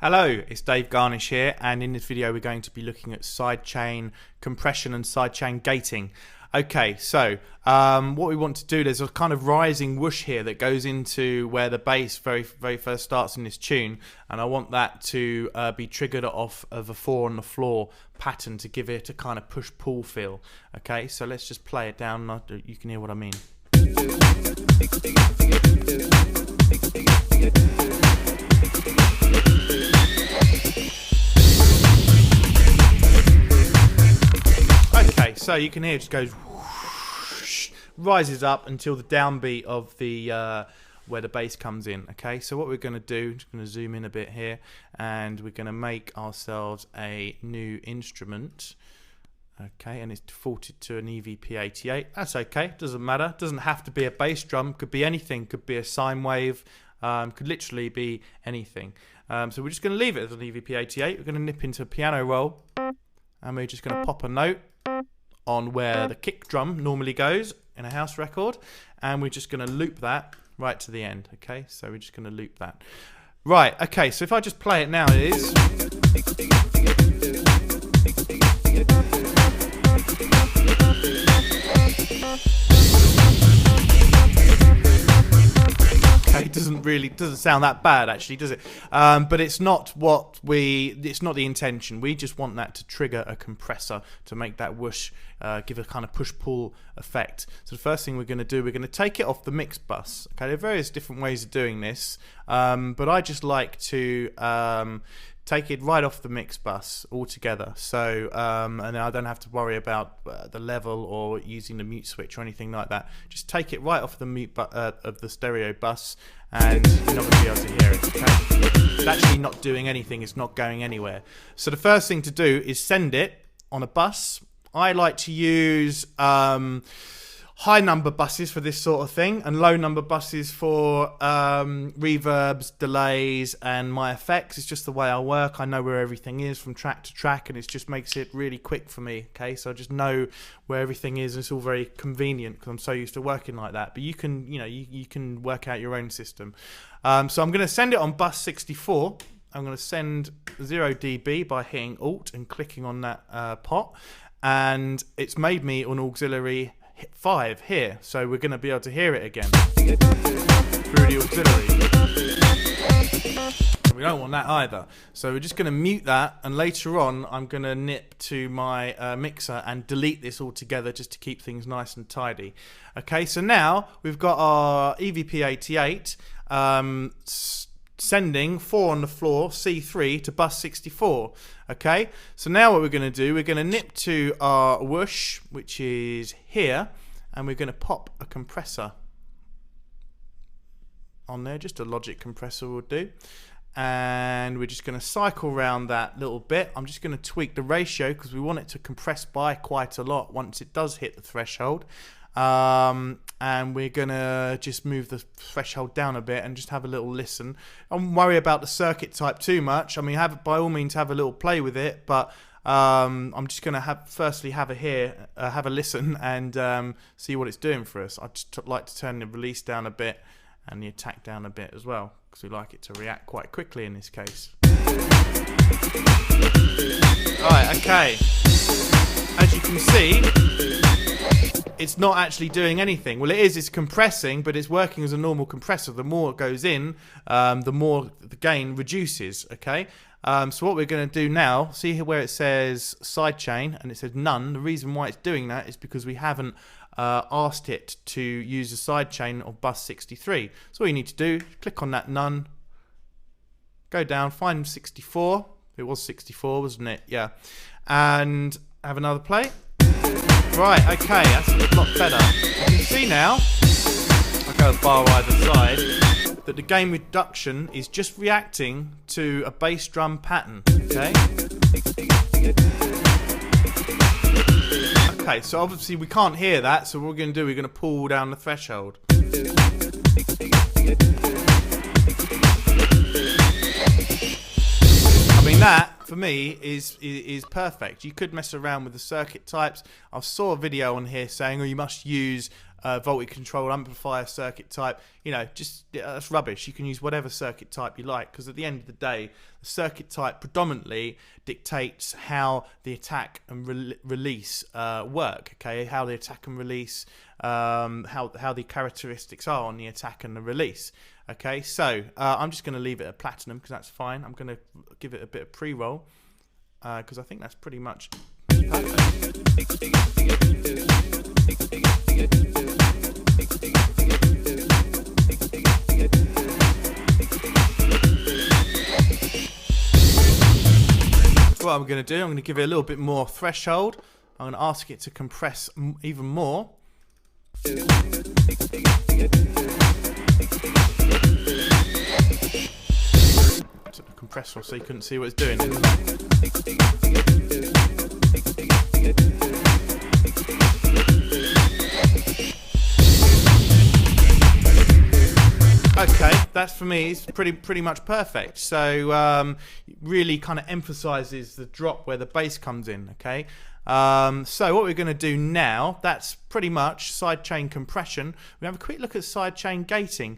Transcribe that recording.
Hello, it's Dave Garnish here, and in this video we're going to be looking at sidechain compression and sidechain gating. Okay, so what we want to do, there's a kind of rising whoosh here that goes into where the bass very first starts in this tune, and I want that to be triggered off of a 4 on the floor pattern to give it a kind of push-pull feel. Okay, so let's just play it down, you can hear what I mean. Okay, so you can hear it just goes whoosh, rises up until the downbeat of the where the bass comes in. Okay, so what we're going to do, I'm just going to zoom in a bit here, and we're going to make ourselves a new instrument. Okay, and it's defaulted to an EVP88. That's okay, doesn't matter. Doesn't have to be a bass drum. Could be anything. Could be a sine wave. Could literally be anything. So we're just going to leave it as an EVP88. We're going to nip into a piano roll, and we're just going to pop a note on where the kick drum normally goes in a house record, and we're just going to loop that right to the end. Okay, so we're just going to loop that. Right, okay, so if I just play it now, it is. It doesn't sound that bad actually, does it? But it's not it's not the intention. We just want that to trigger a compressor to make that whoosh, give a kind of push-pull effect. So the first thing we're going to do, we're going to take it off the mix bus. Okay, there are various different ways of doing this, but I just like to take it right off the mix bus altogether. So and then I don't have to worry about the level or using the mute switch or anything like that. Just take it right off the mute of the stereo bus, and you're not going to be able to hear it. Okay? It's actually not doing anything. It's not going anywhere. So the first thing to do is send it on a bus. I like to use high number buses for this sort of thing, and low number buses for reverbs, delays, and my effects. It's just the way I work. I know where everything is from track to track, and it just makes it really quick for me. Okay, so I just know where everything is, and it's all very convenient because I'm so used to working like that. But you can, you can work out your own system. So I'm going to send it on bus 64. I'm going to send 0 dB by hitting Alt and clicking on that pot, and it's made me an auxiliary 5 here, so we're going to be able to hear it again through the auxiliary. We don't want that either, so we're just going to mute that, and later on I'm going to nip to my mixer and delete this altogether just to keep things nice and tidy. Okay, so now we've got our EVP88 sending 4 on the floor C3 to bus 64. Okay, so now what we're going to do, we're going to nip to our whoosh, which is here, and we're going to pop a compressor on there. Just a logic compressor will do, and we're just going to cycle around that little bit. I'm just going to tweak the ratio because we want it to compress by quite a lot once it does hit the threshold. And we're gonna just move the threshold down a bit and just have a little listen. I don't worry about the circuit type too much. I mean, by all means have a little play with it, but I'm just gonna firstly have a listen and see what it's doing for us. I just like to turn the release down a bit and the attack down a bit as well, because we like it to react quite quickly in this case. Alright, okay. As you can see, it's not actually doing anything. Well, it's compressing, but it's working as a normal compressor. The more it goes in, the more the gain reduces, okay? So what we're going to do now, see here where it says sidechain, and it says none. The reason why it's doing that is because we haven't asked it to use a sidechain of bus 63. So all you need to do, click on that none, go down, find 64. It was 64, wasn't it? Yeah. And have another play. Right, okay, that's a lot better. You can see now, I'll go far either side, that the gain reduction is just reacting to a bass drum pattern, okay? Okay, so obviously we can't hear that, so what we're going to do, we're going to pull down the threshold. I mean, that for me is perfect. You could mess around with the circuit types. I saw a video on here saying, oh, you must use voltage controlled amplifier circuit type, you know, just that's rubbish. You can use whatever circuit type you like, because at the end of the day, the circuit type predominantly dictates how the attack and release work. Okay, how the attack and release, how the characteristics are on the attack and the release. Okay, so I'm just going to leave it at platinum because that's fine. I'm going to give it a bit of pre-roll because I think that's pretty much perfect. What I'm going to do, I'm going to give it a little bit more threshold. I'm going to ask it to compress even more. Took the compressor so you couldn't see what it's doing. Okay, that's for me. It's pretty much perfect. So really kind of emphasizes the drop where the bass comes in. Okay. So what we're going to do now, that's pretty much sidechain compression. We have a quick look at sidechain gating.